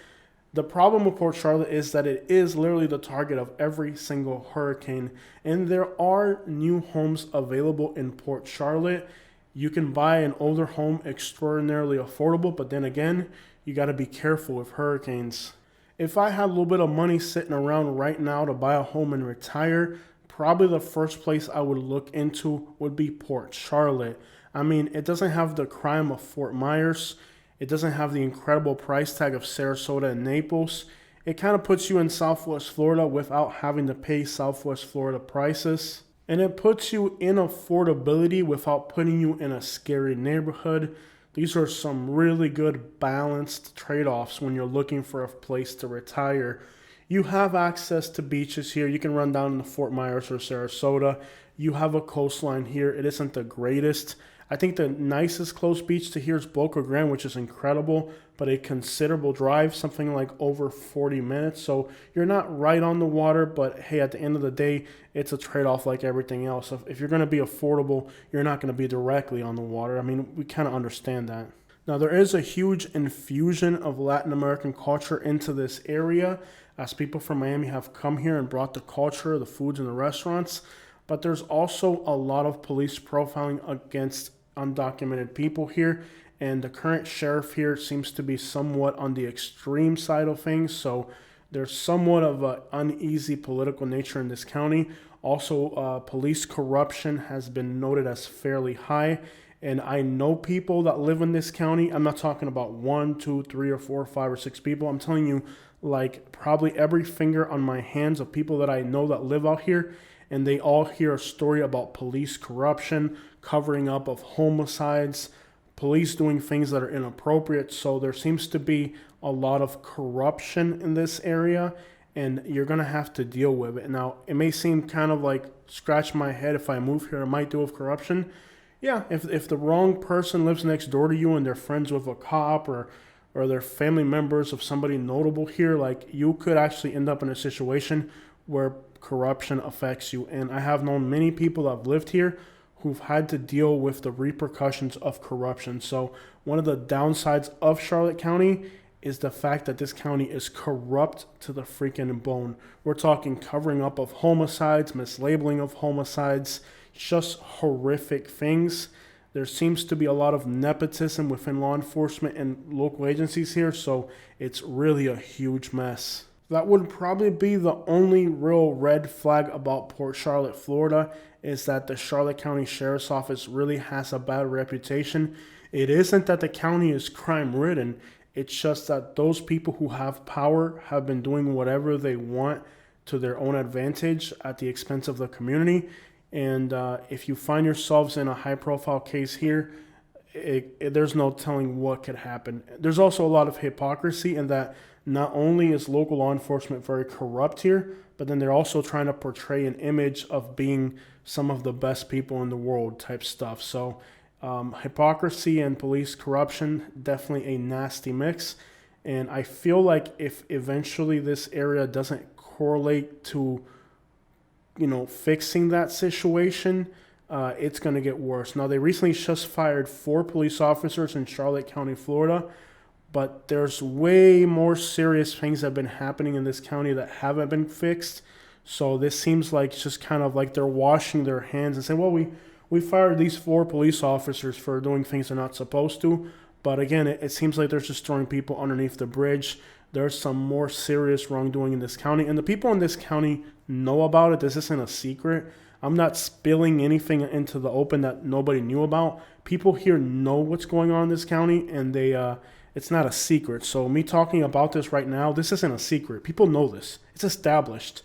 The problem with Port Charlotte is that it is literally the target of every single hurricane. And there are new homes available in Port Charlotte. You can buy an older home extraordinarily affordable, but then again, you got to be careful with hurricanes. If I had a little bit of money sitting around right now to buy a home and retire, probably the first place I would look into would be Port Charlotte. I mean, it doesn't have the crime of Fort Myers. It doesn't have the incredible price tag of Sarasota and Naples. It kind of puts you in Southwest Florida without having to pay Southwest Florida prices. And it puts you in affordability without putting you in a scary neighborhood. These are some really good balanced trade-offs when you're looking for a place to retire. You have access to beaches here. You can run down to Fort Myers or Sarasota. You have a coastline here. It isn't the greatest. I think the nicest close beach to here is Boca Grande, which is incredible, but a considerable drive, something like over 40 minutes. So you're not right on the water, but hey, at the end of the day, it's a trade-off like everything else. If you're going to be affordable, you're not going to be directly on the water. I mean, we kind of understand that. Now, there is a huge infusion of Latin American culture into this area, as people from Miami have come here and brought the culture, the foods, and the restaurants. But there's also a lot of police profiling against undocumented people here, and the current sheriff here seems to be somewhat on the extreme side of things. So there's somewhat of an uneasy political nature in this county. Also, police corruption has been noted as fairly high. And I know people that live in this county. I'm not talking about 1, 2, 3, or 4, 5, or 6 people. I'm telling you, like, probably every finger on my hands of people that I know that live out here. And they all hear a story about police corruption, covering up of homicides, police doing things that are inappropriate. So there seems to be a lot of corruption in this area, and you're going to have to deal with it. Now, it may seem kind of like scratch my head, if I move here, I might deal with corruption. Yeah, if the wrong person lives next door to you and they're friends with a cop or they're family members of somebody notable here, like, you could actually end up in a situation where corruption affects you. And I have known many people that have lived here who've had to deal with the repercussions of corruption. So one of the downsides of Charlotte County is the fact that this county is corrupt to the freaking bone. We're talking covering up of homicides, mislabeling of homicides, just horrific things. There seems to be a lot of nepotism within law enforcement and local agencies here, so it's really a huge mess. That would probably be the only real red flag about Port Charlotte, Florida, is that the Charlotte County Sheriff's Office really has a bad reputation. It isn't that the county is crime ridden, it's just that those people who have power have been doing whatever they want to their own advantage at the expense of the community. And if you find yourselves in a high profile case here, there's no telling what could happen. There's also a lot of hypocrisy in that not only is local law enforcement very corrupt here, but then they're also trying to portray an image of being some of the best people in the world type stuff. So hypocrisy and police corruption, definitely a nasty mix. And I feel like if eventually this area doesn't correlate to, fixing that situation, it's going to get worse. Now, they recently just fired 4 police officers in Charlotte County, Florida, but there's way more serious things that have been happening in this county that haven't been fixed. So this seems like just kind of like they're washing their hands and saying, well, we fired these 4 police officers for doing things they're not supposed to. But again, it seems like they're just throwing people underneath the bridge. There's some more serious wrongdoing in this county, and the people in this county know about it. This isn't a secret. I'm not spilling anything into the open that nobody knew about. People here know what's going on in this county, and it's not a secret. So me talking about this right now, this isn't a secret. People know this. It's established,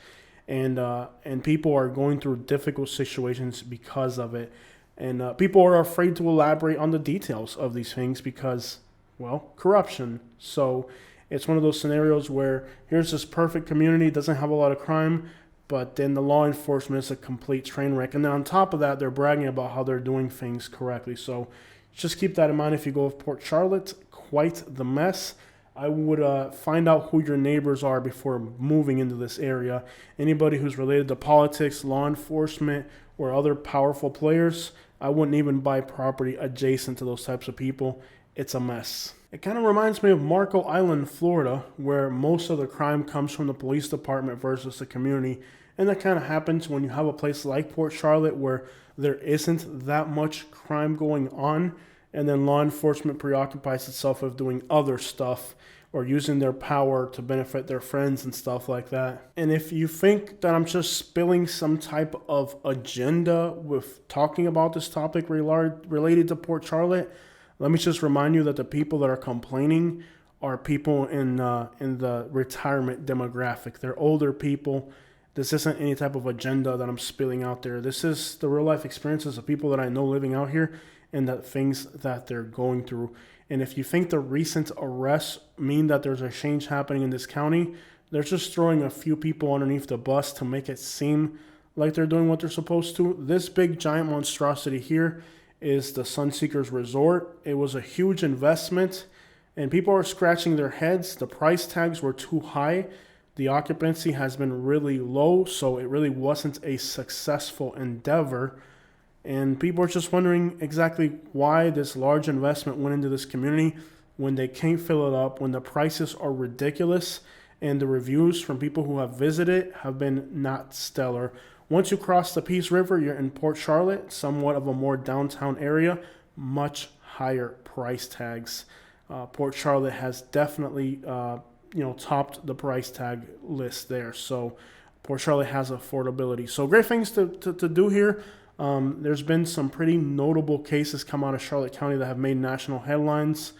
and people are going through difficult situations because of it. And people are afraid to elaborate on the details of these things because, well, corruption. So it's one of those scenarios where here's this perfect community, doesn't have a lot of crime, but then the law enforcement is a complete train wreck. And then on top of that, they're bragging about how they're doing things correctly. So just keep that in mind if you go to Port Charlotte. Quite the mess. I would find out who your neighbors are before moving into this area. Anybody who's related to politics, law enforcement, or other powerful players, I wouldn't even buy property adjacent to those types of people. It's a mess. It kind of reminds me of Marco Island, Florida, where most of the crime comes from the police department versus the community. And that kind of happens when you have a place like Port Charlotte where there isn't that much crime going on, and then law enforcement preoccupies itself with doing other stuff or using their power to benefit their friends and stuff like that. And if you think that I'm just spilling some type of agenda with talking about this topic related to Port Charlotte, let me just remind you that the people that are complaining are people in the retirement demographic. They're older people. This isn't any type of agenda that I'm spilling out there. This is the real life experiences of people that I know living out here and the things that they're going through. And if you think the recent arrests mean that there's a change happening in this county, they're just throwing a few people underneath the bus to make it seem like they're doing what they're supposed to. This big giant monstrosity here is the Sunseekers Resort. It was a huge investment, and people are scratching their heads. The price tags were too high. The occupancy has been really low, so it really wasn't a successful endeavor. And people are just wondering exactly why this large investment went into this community when they can't fill it up, when the prices are ridiculous, and the reviews from people who have visited have been not stellar. Once you cross the Peace River, you're in Port Charlotte, somewhat of a more downtown area, much higher price tags. Port Charlotte has definitely topped the price tag list there. So Port Charlotte has affordability. So great things to do here. There's been some pretty notable cases come out of Charlotte County that have made national headlines.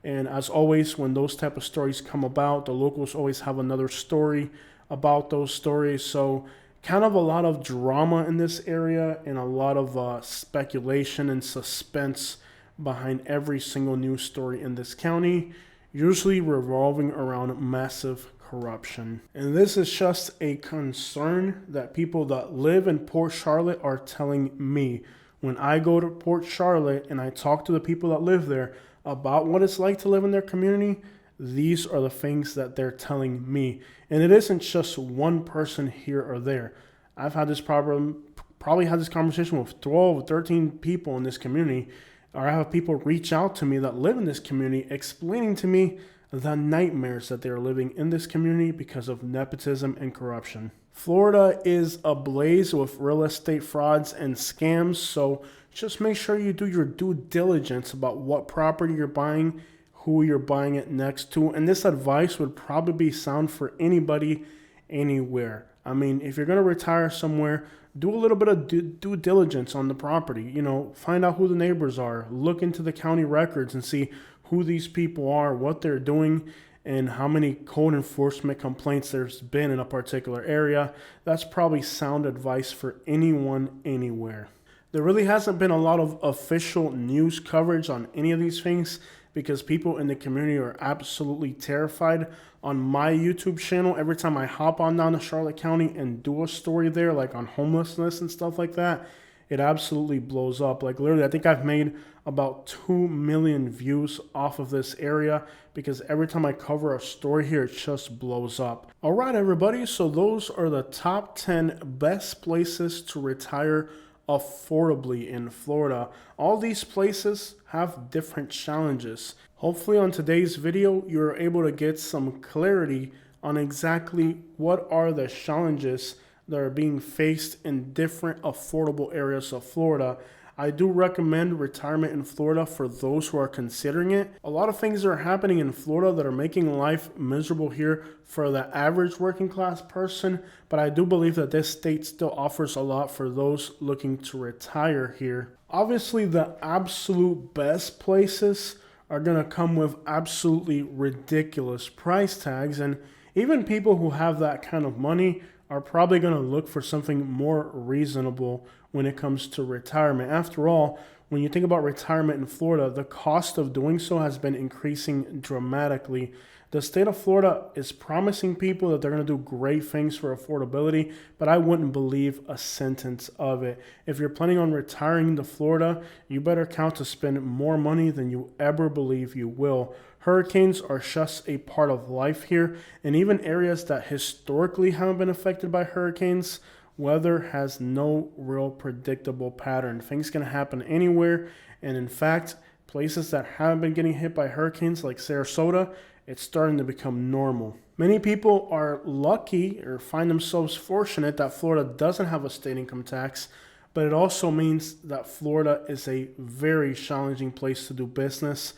And as always, when those type of stories come about, the locals always have another story about those stories. So kind of a lot of drama in this area and a lot of speculation and suspense behind every single news story in this county, usually revolving around massive corruption. And this is just a concern that people that live in Port Charlotte are telling me. When I go to Port Charlotte and I talk to the people that live there about what it's like to live in their community, these are the things that they're telling me. And it isn't just one person here or there. I've had this problem, probably had this conversation with 12, 13 people in this community, or I have people reach out to me that live in this community explaining to me the nightmares that they're living in this community because of nepotism and corruption. Florida is ablaze with real estate frauds and scams, so just make sure you do your due diligence about what property you're buying, who you're buying it next to. And this advice would probably be sound for anybody, anywhere. I mean, if you're going to retire somewhere, do a little bit of due diligence on the property. You know, find out who the neighbors are. Look into the county records and see who these people are, what they're doing, and how many code enforcement complaints there's been in a particular area. That's probably sound advice for anyone, anywhere. There really hasn't been a lot of official news coverage on any of these things because people in the community are absolutely terrified. On my YouTube channel, every time I hop on down to Charlotte County and do a story there, like on homelessness and stuff like that, it absolutely blows up. Like literally, I think I've made about 2 million views off of this area because every time I cover a story here, it just blows up. All right, everybody. So those are the top 10 best places to retire affordably in Florida. All these places have different challenges. Hopefully on today's video, you're able to get some clarity on exactly what are the challenges that are being faced in different affordable areas of Florida. I do recommend retirement in Florida for those who are considering it. A lot of things are happening in Florida that are making life miserable here for the average working class person, but I do believe that this state still offers a lot for those looking to retire here. Obviously, the absolute best places are going to come with absolutely ridiculous price tags, and even people who have that kind of money are probably going to look for something more reasonable when it comes to retirement. After all, when you think about retirement in Florida, the cost of doing so has been increasing dramatically. The state of Florida is promising people that they're going to do great things for affordability, but I wouldn't believe a sentence of it. If you're planning on retiring to Florida, you better count to spend more money than you ever believe you will. Hurricanes are just a part of life here, and even areas that historically haven't been affected by hurricanes, weather has no real predictable pattern. Things can happen anywhere, and in fact, places that haven't been getting hit by hurricanes like Sarasota, it's starting to become normal. Many people are lucky or find themselves fortunate that Florida doesn't have a state income tax, but it also means that Florida is a very challenging place to do business.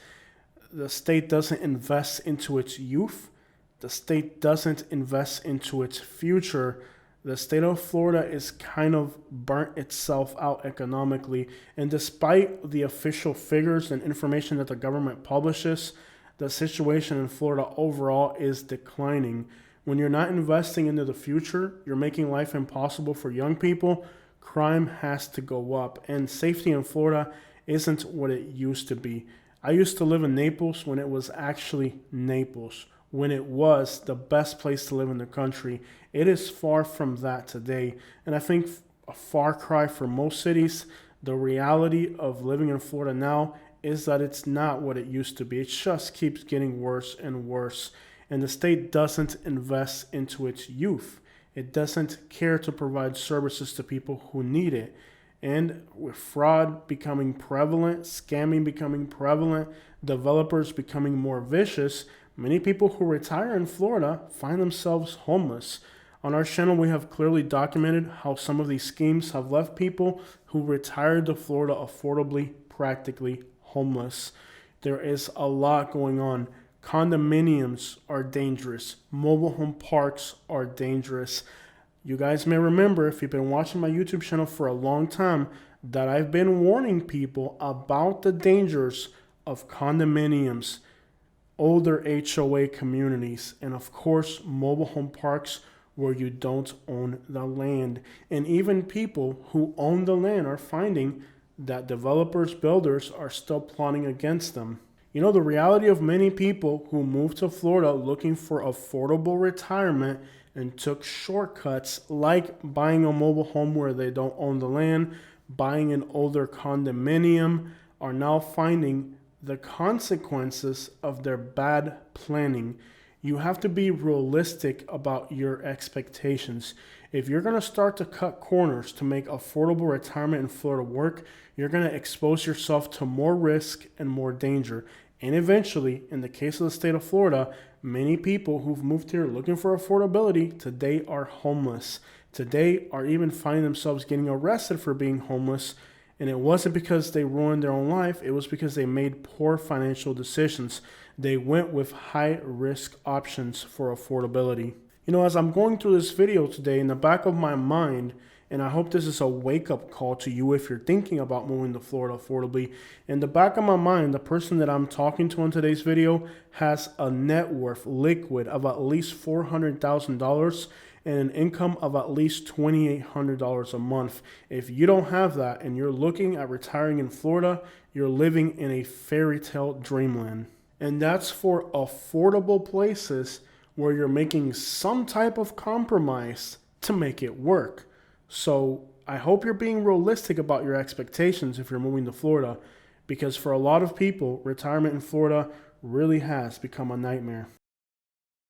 The state doesn't invest into its youth. The state doesn't invest into its future. The state of Florida is kind of burnt itself out economically. And despite the official figures and information that the government publishes, the situation in Florida overall is declining. When you're not investing into the future, you're making life impossible for young people. Crime has to go up. And safety in Florida isn't what it used to be. I used to live in Naples when it was actually Naples, when it was the best place to live in the country. It is far from that today. And I think a far cry for most cities. The reality of living in Florida now is that it's not what it used to be. It just keeps getting worse and worse. And the state doesn't invest into its youth. It doesn't care to provide services to people who need it. And with fraud becoming prevalent, scamming becoming prevalent, developers becoming more vicious, many people who retire in Florida find themselves homeless. On our channel, we have clearly documented how some of these schemes have left people who retired to Florida affordably practically homeless. There is a lot going on. Condominiums are dangerous. Mobile home parks are dangerous. You guys may remember, if you've been watching my YouTube channel for a long time, that I've been warning people about the dangers of condominiums, older HOA communities, and of course, mobile home parks where you don't own the land. And even people who own the land are finding that developers, builders are still plotting against them. You know, the reality of many people who moved to Florida looking for affordable retirement and took shortcuts like buying a mobile home where they don't own the land, buying an older condominium, are now finding the consequences of their bad planning. You have to be realistic about your expectations. If you're going to start to cut corners to make affordable retirement in Florida work, you're going to expose yourself to more risk and more danger. And eventually, in the case of the state of Florida, many people who've moved here looking for affordability today are homeless. Today are even finding themselves getting arrested for being homeless. And it wasn't because they ruined their own life. It was because they made poor financial decisions. They went with high risk options for affordability. You know, as I'm going through this video today, in the back of my mind, and I hope this is a wake-up call to you if you're thinking about moving to Florida affordably. In the back of my mind, the person that I'm talking to in today's video has a net worth liquid of at least $400,000 and an income of at least $2,800 a month. If you don't have that and you're looking at retiring in Florida, you're living in a fairy tale dreamland. And that's for affordable places where you're making some type of compromise to make it work. So I hope you're being realistic about your expectations if you're moving to Florida, because for a lot of people, retirement in Florida really has become a nightmare.